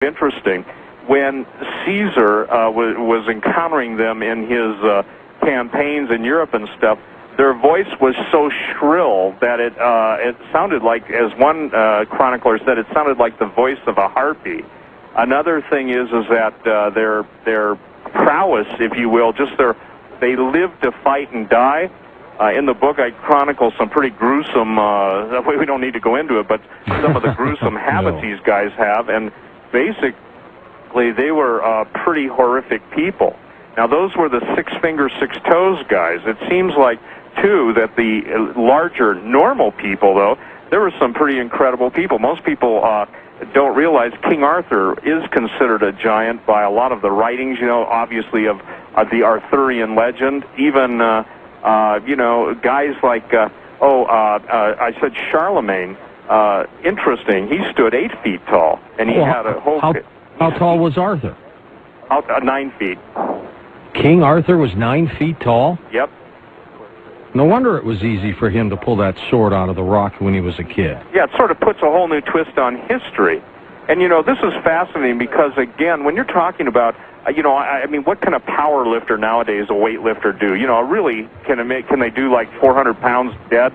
interesting. When Caesar was encountering them in his campaigns in Europe and stuff, their voice was so shrill that it sounded like, as one chronicler said, it sounded like the voice of a harpy. Another thing is that their prowess, if you will, they lived to fight and die. In the book, I chronicle some pretty gruesome, we don't need to go into it, but some of the gruesome habits these guys have, and basically they were pretty horrific people. Now, those were the six-finger, six-toes guys. It seems like, too, that the larger, normal people, though, there were some pretty incredible people. Most people don't realize King Arthur is considered a giant by a lot of the writings, obviously of the Arthurian legend. Even, guys like, I said Charlemagne. Interesting. He stood 8 feet tall, and he had a whole... How tall was Arthur? 9 feet. King Arthur was 9 feet tall? Yep. No wonder it was easy for him to pull that sword out of the rock when he was a kid. Yeah, it sort of puts a whole new twist on history. And, this is fascinating because, again, when you're talking about, I mean, what can a power lifter nowadays, a weightlifter, do? Really, can they do like 400 pounds dead,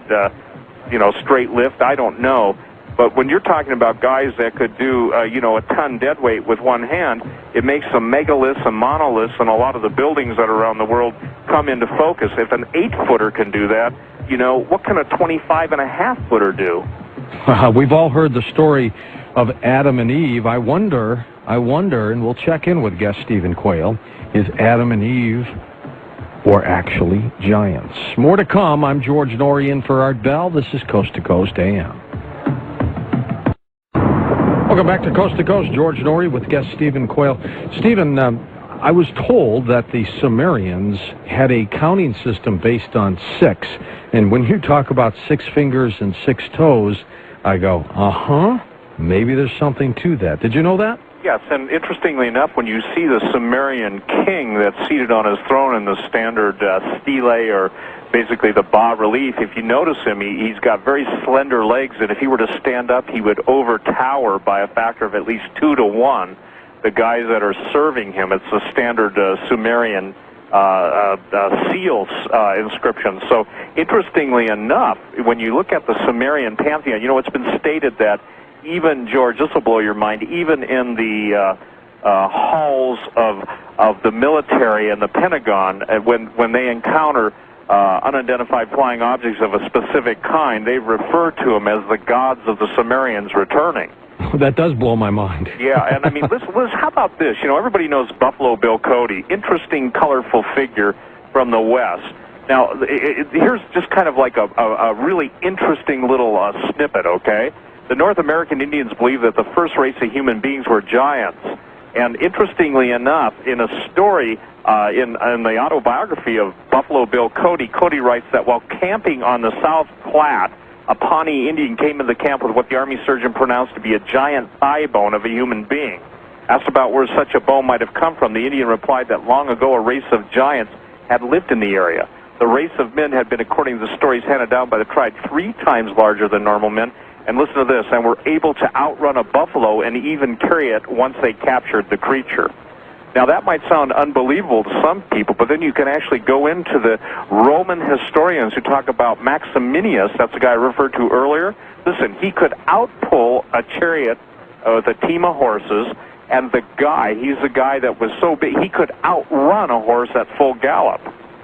straight lift? I don't know. But when you're talking about guys that could do, a ton dead weight with one hand, it makes the megaliths and monoliths and a lot of the buildings that are around the world come into focus. If an 8-footer can do that, what can a 25-and-a-half-footer do? We've all heard the story of Adam and Eve. I wonder, and we'll check in with guest Stephen Quayle, is Adam and Eve were actually giants? More to come. I'm George Norrie in for Art Bell. This is Coast to Coast AM. Welcome back to Coast, George Norrie with guest Stephen Quayle. Stephen, I was told that the Sumerians had a counting system based on 6, and when you talk about 6 fingers and 6 toes, I go, maybe there's something to that. Did you know that? Yes, and interestingly enough, when you see the Sumerian king that's seated on his throne in the standard stele, or basically the bas-relief, if you notice him, he's got very slender legs, and if he were to stand up, he would overtower by a factor of at least 2 to 1 the guys that are serving him. It's the standard Sumerian seals inscription. So, interestingly enough, when you look at the Sumerian pantheon, it's been stated that even, George, this will blow your mind, even in the halls of the military and the Pentagon, when they encounter unidentified flying objects of a specific kind, they refer to them as the gods of the Sumerians returning. That does blow my mind. Yeah, and I mean, Liz, how about this? Everybody knows Buffalo Bill Cody, interesting, colorful figure from the West. Now, here's just kind of like a really interesting little snippet, okay? The North American Indians believe that the first race of human beings were giants. And interestingly enough, in a story in the autobiography of Buffalo Bill Cody, Cody writes that while camping on the South Platte, a Pawnee Indian came into the camp with what the Army surgeon pronounced to be a giant thigh bone of a human being. Asked about where such a bone might have come from, the Indian replied that long ago a race of giants had lived in the area. The race of men had been, according to the stories handed down by the tribe, 3 times larger than normal men. And listen to this, and were able to outrun a buffalo and even carry it once they captured the creature. Now, that might sound unbelievable to some people, but then you can actually go into the Roman historians who talk about Maximinius, that's the guy I referred to earlier. Listen, he could outpull a chariot with a team of horses, and he's the guy that was so big, he could outrun a horse at full gallop.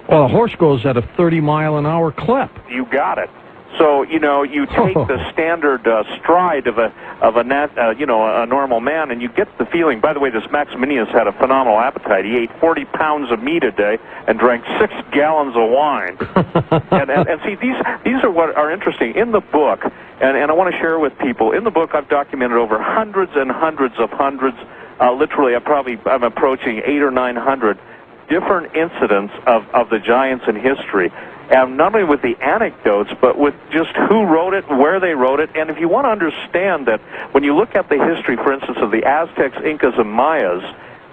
Well, a horse goes at a 30-mile-an-hour clip. You got it. So, you take the standard stride of a normal man, and you get the feeling. By the way, this Maximinius had a phenomenal appetite. He ate 40 pounds of meat a day and drank 6 gallons of wine. and see, these are what are interesting in the book, and I want to share with people. In the book, I've documented over hundreds and hundreds of hundreds. Literally, I'm approaching 800 or 900 different incidents of the giants in history. And not only with the anecdotes, but with just who wrote it, where they wrote it. And if you want to understand that, when you look at the history, for instance, of the Aztecs, Incas, and Mayas,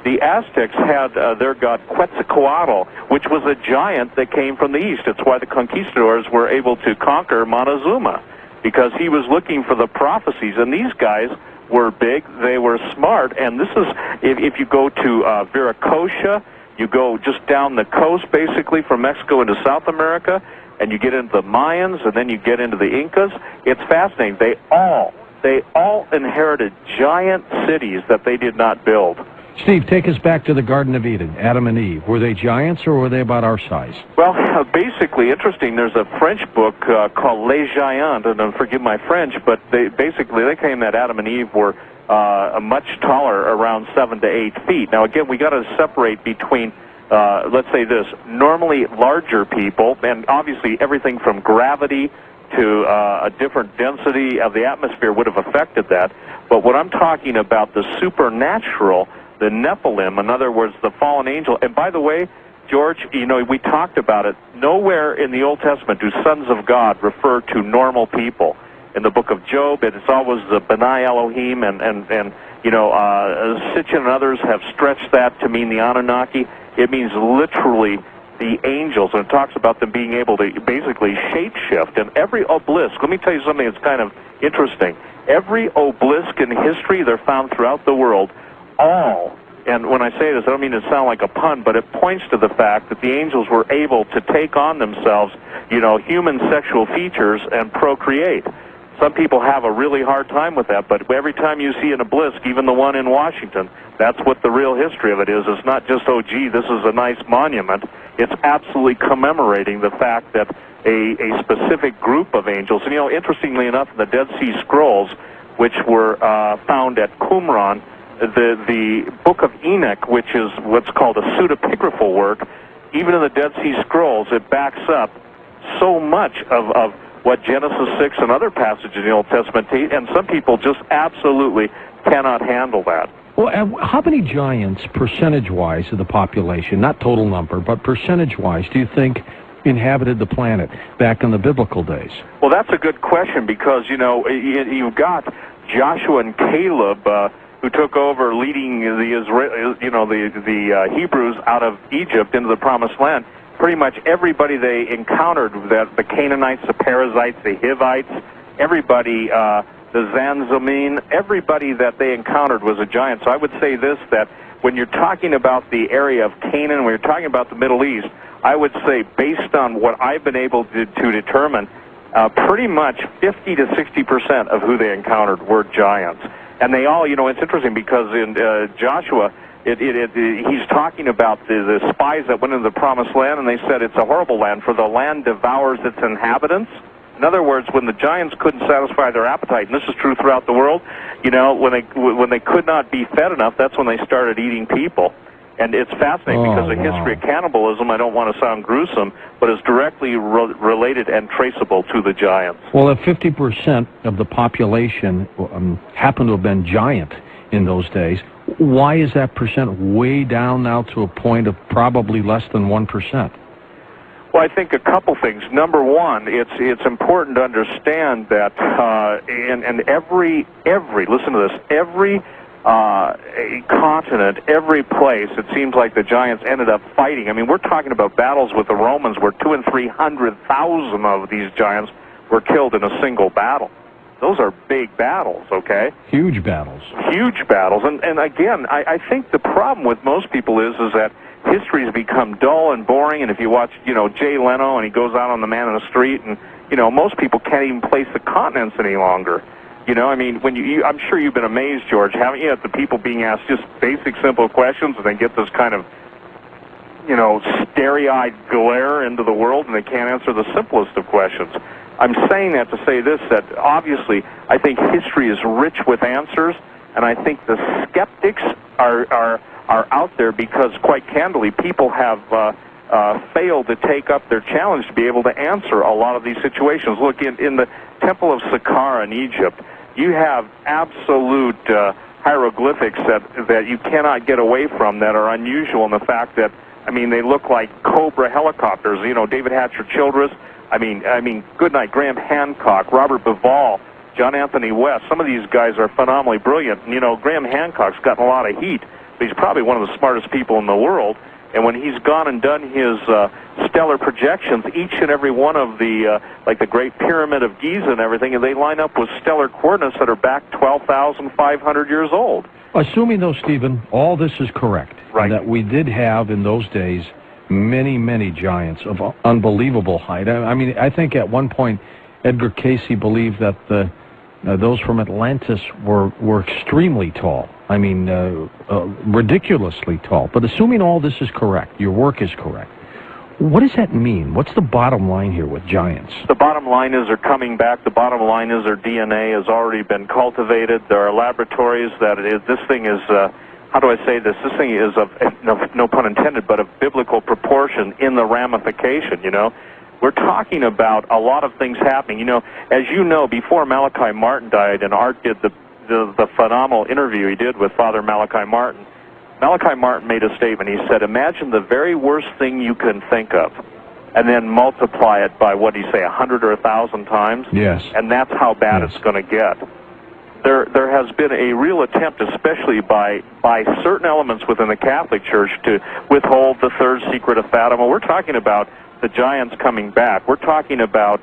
the Aztecs had their god Quetzalcoatl, which was a giant that came from the east. It's why the conquistadors were able to conquer Montezuma, because he was looking for the prophecies. And these guys were big, they were smart, and this is, if you go to Viracocha, you go just down the coast, basically, from Mexico into South America, and you get into the Mayans, and then you get into the Incas. It's fascinating. They all inherited giant cities that they did not build. Steve, take us back to the Garden of Eden, Adam and Eve. Were they giants, or were they about our size? Well, basically, interesting, there's a French book called Les Giants, and forgive my French, but they claim that Adam and Eve were much taller, around 7 to 8 feet. Now, again, we got to separate between, let's say this, normally larger people, and obviously everything from gravity to a different density of the atmosphere would have affected that. But what I'm talking about, the supernatural, the Nephilim, in other words, the fallen angel. And by the way, George, you know, we talked about it. Nowhere in the Old Testament do sons of God refer to normal people. In the book of Job, it's always the Benai Elohim, and you know, Sitchin and others have stretched that to mean the Anunnaki. It means literally the angels, and it talks about them being able to basically shape-shift. And every obelisk, let me tell you something that's kind of interesting. Every obelisk in history, they're found throughout the world, all, and when I say this, I don't mean to sound like a pun, but it points to the fact that the angels were able to take on themselves, you know, human sexual features and procreate. Some people have a really hard time with that, but every time you see an obelisk, even the one in Washington, that's what the real history of it is. It's not just, oh, gee, this is a nice monument. It's absolutely commemorating the fact that a specific group of angels, and, you know, interestingly enough, in the Dead Sea Scrolls, which were found at Qumran, the Book of Enoch, which is what's called a pseudepigraphal work, even in the Dead Sea Scrolls, it backs up so much of what Genesis 6 and other passages in the Old Testament teach, and some people just absolutely cannot handle that. Well, how many giants, percentage-wise, of the population, not total number, but percentage-wise, do you think inhabited the planet back in the biblical days? Well, that's a good question, because, you know, you've got Joshua and Caleb, who took over leading the Hebrews out of Egypt into the Promised Land. Pretty much everybody they encountered, the Canaanites, the Perizzites, the Hivites, everybody, the Zanzamim, everybody that they encountered was a giant. So I would say this, that when you're talking about the area of Canaan, when you're talking about the Middle East, I would say, based on what I've been able to determine, pretty much 50 to 60% of who they encountered were giants. And they all, you know, it's interesting because in Joshua, he's talking about the spies that went into the Promised Land, and they said it's a horrible land, for the land devours its inhabitants. In other words, when the giants couldn't satisfy their appetite, and this is true throughout the world, you know, when they could not be fed enough, that's when they started eating people. And it's fascinating because the history of cannibalism, I don't want to sound gruesome, but is directly related and traceable to the giants. Well, if 50% of the population happened to have been giant in those days, why is that percent way down now to a point of probably less than 1%? Well, I think a couple things. Number one, it's important to understand that and every listen to this, every continent, every place, it seems like the giants ended up fighting. I mean, we're talking about battles with the Romans where 200,000 and 300,000 of these giants were killed in a single battle. Those are big battles, okay? Huge battles. Huge battles. And again, I think the problem with most people is that history has become dull and boring, and if you watch, you know, Jay Leno, and he goes out on the man in the street, and, you know, most people can't even place the continents any longer. You know, I mean, when I'm sure you've been amazed, George, haven't you, at the people being asked just basic, simple questions, and they get this kind of, you know, starry-eyed glare into the world, and they can't answer the simplest of questions. I'm saying that to say this, that obviously I think history is rich with answers, and I think the skeptics are out there because, quite candidly, people have failed to take up their challenge to be able to answer a lot of these situations. Look, in the Temple of Saqqara in Egypt, you have absolute hieroglyphics that you cannot get away from that are unusual in the fact that, I mean, they look like Cobra helicopters. You know, David Hatcher Childress, I mean, goodnight, Graham Hancock, Robert Bivall, John Anthony West. Some of these guys are phenomenally brilliant. You know, Graham Hancock's gotten a lot of heat, but he's probably one of the smartest people in the world. And when he's gone and done his stellar projections, each and every one of the, like the Great Pyramid of Giza and everything, and they line up with stellar coordinates that are back 12,500 years old. Assuming, though, Stephen, all this is correct, right, and that we did have in those days many, many giants of unbelievable height. I mean, I think at one point Edgar Cayce believed that those from Atlantis were extremely tall. I mean, ridiculously tall. But assuming all this is correct, your work is correct, what does that mean? What's the bottom line here with giants? The bottom line is they're coming back. The bottom line is their DNA has already been cultivated. There are laboratories that this thing is, how do I say this? This thing is of, no pun intended, but of biblical proportion in the ramification, you know. We're talking about a lot of things happening. You know, as you know, before Malachi Martin died and Art did the phenomenal interview he did with Father Malachi Martin, Malachi Martin made a statement. He said, imagine the very worst thing you can think of, and then multiply it by, what do you say, 100 or 1,000 times? Yes. And that's how bad it's going to get. There has been a real attempt, especially by certain elements within the Catholic Church, to withhold the third secret of Fatima. We're talking about the giants coming back. We're talking about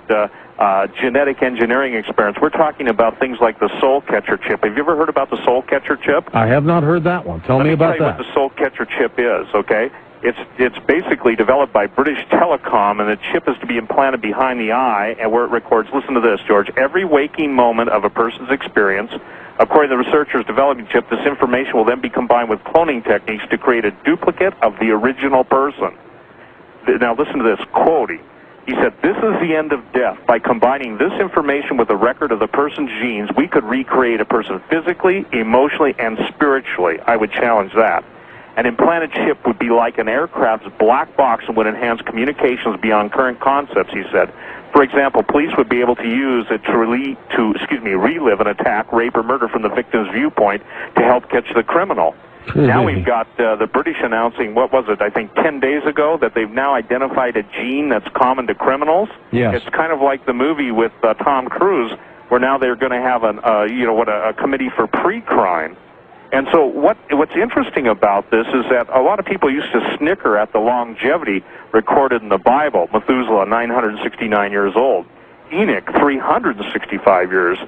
genetic engineering experiments. We're talking about things like the soul catcher chip. Have you ever heard about the soul catcher chip? I have not heard that one. Tell me about that. Let me tell you what the soul catcher chip is, okay? It's basically developed by British Telecom, and the chip is to be implanted behind the eye, and where it records, listen to this, George, every waking moment of a person's experience. According to the researchers developing the chip, this information will then be combined with cloning techniques to create a duplicate of the original person. Now listen to this, quoting. He said, this is the end of death. By combining this information with a record of the person's genes, we could recreate a person physically, emotionally, and spiritually. I would challenge that. An implanted chip would be like an aircraft's black box and would enhance communications beyond current concepts, he said. For example, police would be able to use it to relive an attack, rape, or murder from the victim's viewpoint to help catch the criminal. Now we've got the British announcing, what was it, I think 10 days ago, that they've now identified a gene that's common to criminals. Yes. It's kind of like the movie with Tom Cruise, where now they're going to have a committee for pre-crime. And so what's interesting about this is that a lot of people used to snicker at the longevity recorded in the Bible. Methuselah, 969 years old. Enoch, 365 years.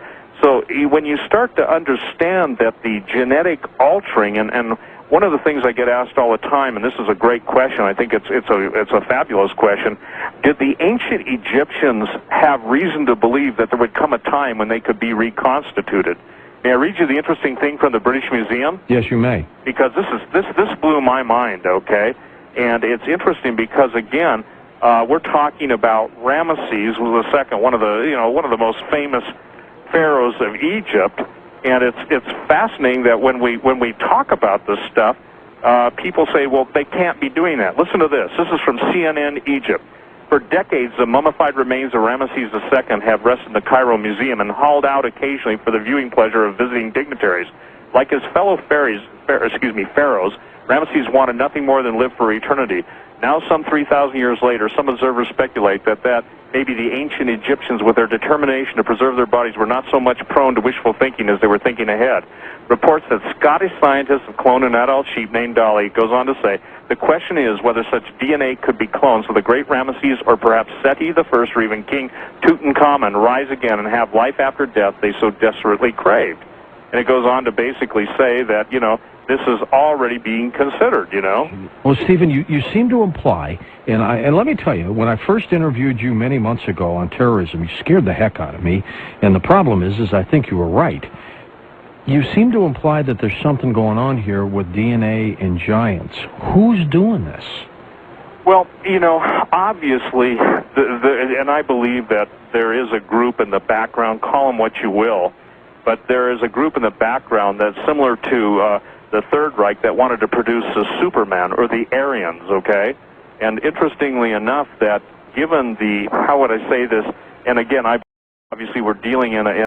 So when you start to understand that the genetic altering, and one of the things I get asked all the time, and this is a great question, I think it's a fabulous question, did the ancient Egyptians have reason to believe that there would come a time when they could be reconstituted? May I read you the interesting thing from the British Museum? Yes, you may. Because this blew my mind, okay? And it's interesting because, again, we're talking about Ramesses was the second, one of the most famous pharaohs of Egypt, and it's fascinating that when we talk about this stuff, people say, well, they can't be doing that. Listen to this. This is from CNN Egypt. For decades, the mummified remains of Ramesses II have rested in the Cairo Museum and hauled out occasionally for the viewing pleasure of visiting dignitaries. Like his fellow pharaohs, Ramesses wanted nothing more than live for eternity. Now, some 3,000 years later, some observers speculate that maybe the ancient Egyptians, with their determination to preserve their bodies, were not so much prone to wishful thinking as they were thinking ahead. Reports that Scottish scientists have cloned an adult sheep named Dolly. Goes on to say, the question is whether such DNA could be cloned so the great Ramesses or perhaps Seti I or even King Tutankhamun rise again and have life after death they so desperately craved. And it goes on to basically say that, this is already being considered, Well, Stephen, you seem to imply, and let me tell you, when I first interviewed you many months ago on terrorism, you scared the heck out of me. And the problem is I think you were right. You seem to imply that there's something going on here with DNA and giants. Who's doing this? Well, obviously, and I believe that there is a group in the background, call them what you will, but there is a group in the background that's similar to the Third Reich that wanted to produce a Superman, or the Aryans, okay? And interestingly enough, that given how would I say this, and again, obviously we're dealing in